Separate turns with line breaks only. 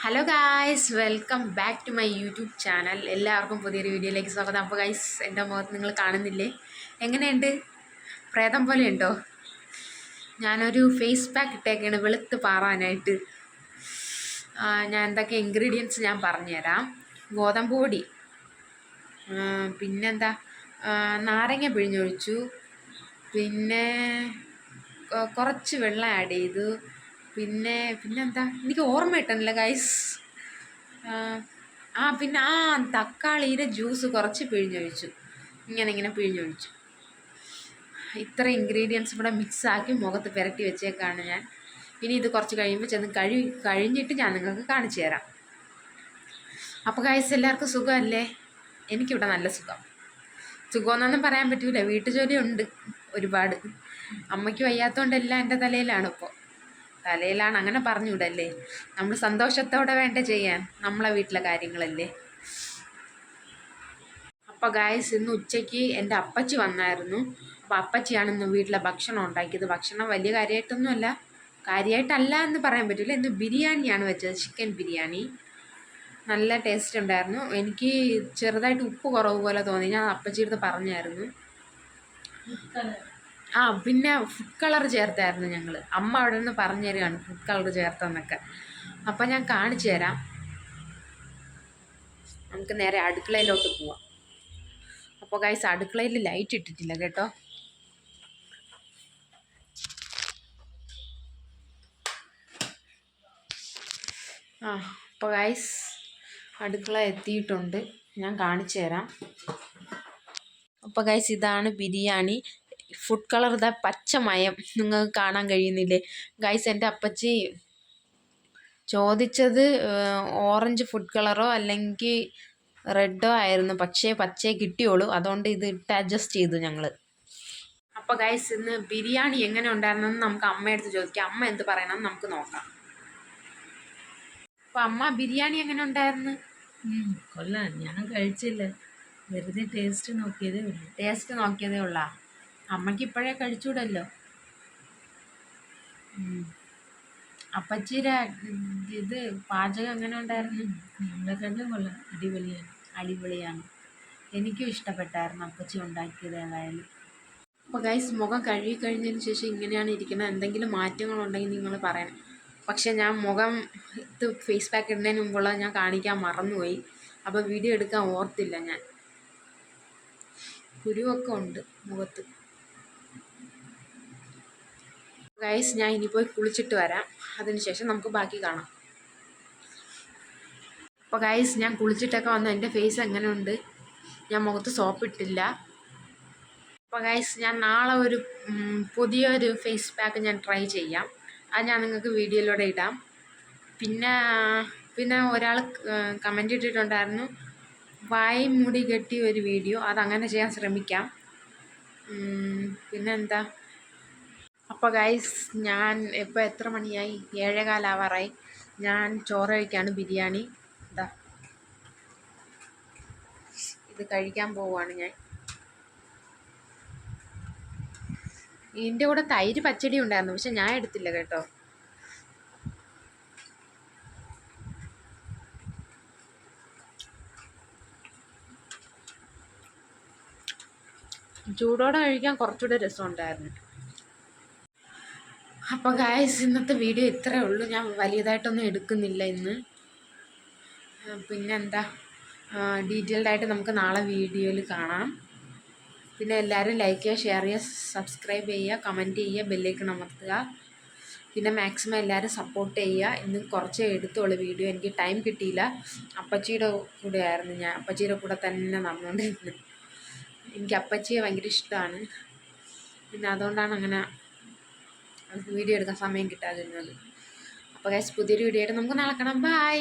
Hello guys, welcome back to my YouTube channel. എല്ലാവർക്കും പുതിയൊരു വീഡിയോയിലേക്ക് സ്വാഗതം. അപ്പോൾ ഗായ്സ്, എൻ്റെ മുഖത്ത് നിങ്ങൾ കാണുന്നില്ലേ? എങ്ങനെയുണ്ട്? പ്രേതം പോലെ ഉണ്ടോ? ഞാനൊരു ഫേസ് പാക്ക് ഇട്ടേക്കാണ് വെളുത്ത് പാറാനായിട്ട്. ഞാൻ എന്തൊക്കെ ഇൻഗ്രീഡിയൻസ് ഞാൻ പറഞ്ഞുതരാം. ഗോതമ്പ് പൊടി, പിന്നെന്താ, നാരങ്ങ പിഴിഞ്ഞൊഴിച്ചു, പിന്നെ കുറച്ച് വെള്ളം ആഡ് ചെയ്തു, പിന്നെന്താ എനിക്ക് ഓർമ്മ കിട്ടണില്ല ഗൈസ്. പിന്നെ തക്കാളിയുടെ ജ്യൂസ് കുറച്ച് പിഴിഞ്ഞൊഴിച്ചു. ഇങ്ങനെ പിഴിഞ്ഞൊഴിച്ചു. ഇത്ര ഇൻഗ്രീഡിയൻസ് കൂടെ മിക്സാക്കി മുഖത്ത് പുരട്ടി വെച്ചേക്കാണ് ഞാൻ. ഇനി ഇത് കുറച്ച് കഴിയുമ്പോൾ ചെന്ന് കഴിഞ്ഞിട്ട് ഞാൻ നിങ്ങൾക്ക് കാണിച്ചു തരാം. അപ്പോൾ ഗൈസ്, എല്ലാവർക്കും സുഖമല്ലേ? എനിക്കിവിടെ നല്ല സുഖമെന്നൊന്നും പറയാൻ പറ്റൂല. വീട്ടുജോലി ഉണ്ട് ഒരുപാട്. അമ്മയ്ക്ക് വയ്യാത്തതുകൊണ്ടെല്ലാം എൻ്റെ തലയിലാണ് അങ്ങനെ പറഞ്ഞുവിടല്ലേ. നമ്മൾ സന്തോഷത്തോടെ വേണ്ട ചെയ്യാൻ, നമ്മളെ വീട്ടിലെ കാര്യങ്ങളല്ലേ. അപ്പോൾ ഗായ്സ്, ഇന്ന് ഉച്ചയ്ക്ക് എൻ്റെ അപ്പച്ചി വന്നായിരുന്നു. അപ്പോൾ അപ്പച്ചിയാണ് ഇന്ന് വീട്ടിലെ ഭക്ഷണം ഉണ്ടാക്കിയത്. ഭക്ഷണം വലിയ കാര്യമായിട്ടല്ല എന്ന് പറയാൻ പറ്റില്ല. ഇന്ന് ബിരിയാണിയാണ് വെച്ചത്, ചിക്കൻ ബിരിയാണി. നല്ല ടേസ്റ്റ് ഉണ്ടായിരുന്നു. എനിക്ക് ചെറുതായിട്ട് ഉപ്പ് കുറവ് പോലെ തോന്നി. ഞാൻ അപ്പച്ചിയുടെ അടുത്ത് പറഞ്ഞായിരുന്നു. പിന്നെ ഫുഡ് കളർ ചേർത്തായിരുന്നു ഞങ്ങൾ. അമ്മ അവിടെ നിന്ന് പറഞ്ഞു തരികയാണ് ഫുഡ് കളർ ചേർത്തെന്നൊക്കെ. അപ്പം ഞാൻ കാണിച്ചു തരാം. നമുക്ക് നേരെ അടുക്കളയിലോട്ട് പോവാം. അപ്പോൾ ഗൈസ്, അടുക്കളയിൽ ലൈറ്റ് ഇട്ടിട്ടില്ല കേട്ടോ. അപ്പോൾ ഗൈസ്, അടുക്കള എത്തിയിട്ടുണ്ട്. ഞാൻ കാണിച്ചു തരാം. അപ്പോൾ ഗൈസ്, ഇതാണ് ബിരിയാണി. ഫുഡ് കളർ ഇതാ പച്ചമയം നിങ്ങൾക്ക് കാണാൻ കഴിയുന്നില്ലേ ഗൈസ്? എൻ്റെ അപ്പച്ചി ചോദിച്ചത് ഓറഞ്ച് ഫുഡ് കളറോ അല്ലെങ്കിൽ റെഡോ ആയിരുന്നു. പക്ഷേ പച്ചയെ കിട്ടിയോളൂ. അതുകൊണ്ട് ഇത് ഇട്ട് അഡ്ജസ്റ്റ് ചെയ്തു ഞങ്ങൾ. അപ്പോൾ ഗൈസ്, ഇന്ന് ബിരിയാണി എങ്ങനെ ഉണ്ടായിരുന്നെന്ന് നമുക്ക് അമ്മയടുത്ത് ചോദിക്കാം. അമ്മ എന്ത് പറയണമെന്ന് നമുക്ക് നോക്കാം. അപ്പോൾ അമ്മ, ബിരിയാണി എങ്ങനെ ഉണ്ടായിരുന്നു?
കൊള്ളാം. ഞാൻ കഴിച്ചില്ല, വെറുതെ ടേസ്റ്റ്
നോക്കിയതേ ഉള്ളൂ. അമ്മയ്ക്ക് ഇപ്പോഴേ കഴിച്ചൂടല്ലോ. അപ്പച്ചിയുടെ ഇത് പാചകം എങ്ങനെ ഉണ്ടായിരുന്നു?
നമ്മളെക്കാളും കൊള്ളാം.
അടിപൊളിയാണ്. എനിക്കും ഇഷ്ടപ്പെട്ടായിരുന്നു അപ്പച്ചി ഉണ്ടാക്കിയത് ഏതായാലും. അപ്പോൾ ഗൈസ്, മുഖം കഴുകി കഴിഞ്ഞതിന് ശേഷം ഇങ്ങനെയാണ് ഇരിക്കുന്നത്. എന്തെങ്കിലും മാറ്റങ്ങളുണ്ടെങ്കിൽ നിങ്ങൾ പറയണം. പക്ഷേ ഞാൻ ഫേസ് പാക്ക് ഇടുന്നതിന് മുമ്പുള്ളത് ഞാൻ കാണിക്കാൻ മറന്നുപോയി. അപ്പോൾ വീഡിയോ എടുക്കാൻ ഓർത്തില്ല ഞാൻ. കുരുവൊക്കെ ഉണ്ട് മുഖത്ത്. ഗൈസ്, ഞാൻ ഇനി പോയി കുളിച്ചിട്ട് വരാം. അതിനുശേഷം നമുക്ക് ബാക്കി കാണാം. അപ്പോൾ ഗൈസ്, ഞാൻ കുളിച്ചിട്ടൊക്കെ വന്നു. എൻ്റെ ഫേസ് എങ്ങനെയുണ്ട്? ഞാൻ മുഖത്ത് സോപ്പ് ഇട്ടില്ല. അപ്പോൾ ഗൈസ്, ഞാൻ നാളെ ഒരു പുതിയൊരു ഫേസ് പാക്ക് ഞാൻ ട്രൈ ചെയ്യാം. അത് ഞാൻ നിങ്ങൾക്ക് വീഡിയോയിലൂടെ ഇടാം. പിന്നെ ഒരാൾ കമൻ്റ് ഇട്ടിട്ടുണ്ടായിരുന്നു, വായി മൂടി കെട്ടിയ ഒരു വീഡിയോ. അതങ്ങനെ ചെയ്യാൻ ശ്രമിക്കാം. പിന്നെന്താ, അപ്പോൾ ഗൈസ്, ഞാൻ ഇപ്പോൾ എത്ര മണിയായി? 7:15 ആവാറായി. ഞാൻ ചോറ് കഴിക്കാണ്. ബിരിയാണി ഇത് കഴിക്കാൻ പോവുകയാണ് ഞാൻ. ഇതിൻ്റെ കൂടെ തൈര് പച്ചടി ഉണ്ടായിരുന്നു, പക്ഷെ ഞാൻ എടുത്തില്ല കേട്ടോ. ചൂടോടെ കഴിക്കാൻ കുറച്ചുകൂടെ രസമുണ്ടായിരുന്നു. അപ്പോൾ ഗായ്സ്, ഇന്നത്തെ വീഡിയോ ഇത്രയേ ഉള്ളൂ. ഞാൻ വലിയതായിട്ടൊന്നും എടുക്കുന്നില്ല ഇന്ന്. പിന്നെന്താ, ഡീറ്റെയിൽഡായിട്ട് നമുക്ക് നാളെ വീഡിയോയിൽ കാണാം. പിന്നെ എല്ലാവരും ലൈക്ക് ചെയ്യുക, ഷെയർ ചെയ്യുക, സബ്സ്ക്രൈബ് ചെയ്യുക, കമൻറ്റ് ചെയ്യുക, ബെല്ലൈക്കൺ അമർത്തുക. പിന്നെ മാക്സിമം എല്ലാവരും സപ്പോർട്ട് ചെയ്യുക. ഇന്ന് കുറച്ചേ എടുത്തോളൂ വീഡിയോ. എനിക്ക് ടൈം കിട്ടിയില്ല. അപ്പച്ചിയുടെ കൂടെ ആയിരുന്നു ഞാൻ. അപ്പച്ചിയുടെ കൂടെ തന്നെ നടന്നുകൊണ്ടിരുന്നത്. എനിക്ക് അപ്പച്ചിയെ ഭയങ്കര ഇഷ്ടമാണ്. പിന്നെ അതുകൊണ്ടാണ് അങ്ങനെ വീഡിയോ എടുക്കാൻ സമയം കിട്ടാതിരുന്നത്. അപ്പോൾ ഗൈസ്, പുതിയൊരു വീഡിയോ ആയിട്ട് നമുക്ക് നാളെ കാണാം. ബൈ.